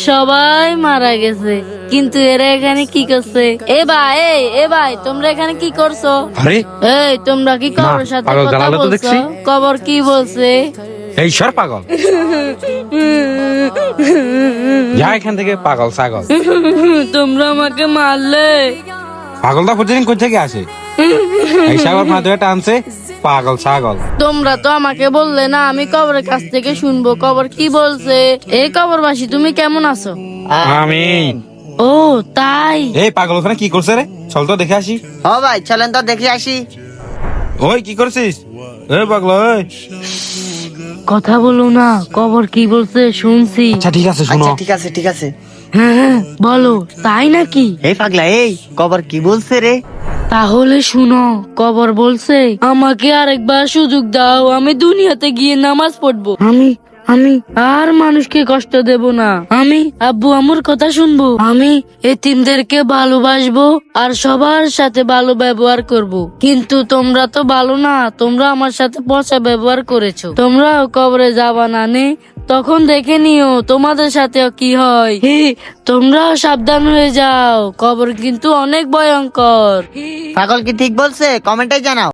সবাই মারা গেছে, কিন্তু এরা এখানে কি করছে? এ ভাই তোমরা এখানে কি করছো? আরে এই তোমরা কি কবরের সাথে পাগল কথা দালালে তো বলছো? দেখছি। কবর কি বলছে? এই সর পাগল, যা এখান থেকে পাগল ছাগল। তোমরা আমাকে মারলে। পাগলটা প্রতিদিন কোথা থেকে আসে? এই সাগর মাধ্যমে টানছে পাগল ছাগল। তোমরা তো আমাকে বললে না আমি কবরের কাছ থেকে শুনবো কবর কি বলছে। এই কবরবাসী তুমি কেমন আছো? আমিন। ও তাই? এই পাগল ওখানে কি করছে রে? চল তো দেখে আসি। ও ভাই চলেন তো দেখে আসি। ওই কি করছিস? এ পাগল ওই। কথা বলো না, কবর কি বলছে শুনছি। আচ্ছা ঠিক আছে শুনো। আচ্ছা ঠিক আছে হ্যাঁ বলো, তাই নাকি? এই পাগলা এই কবর কি বলছে রে? তাহলে শুনো, কবর বলছে আমাকে আরেকবার সুযোগ দাও, আমি দুনিয়াতে গিয়ে নামাজ পড়বো। আমি আমি আর মানুষকে কষ্ট দেব না। আমি আব্বু আম্মুর কথা শুনবো। আমি এতিমদেরকে ভালোবাসবো আর সবার সাথে ভালো ব্যবহার করব। কিন্তু তোমরা তো ভালো না, তোমরা আমার সাথে পচা ব্যবহার করেছো। তোমরাও কবরে যাবা না নে, তখন দেখে নিও তোমাদের সাথেও কি হয়। তোমরাও সাবধান হয়ে যাও, কবর কিন্তু অনেক ভয়ঙ্কর। পাগল কি ঠিক বলছে? কমেন্টে জানাও।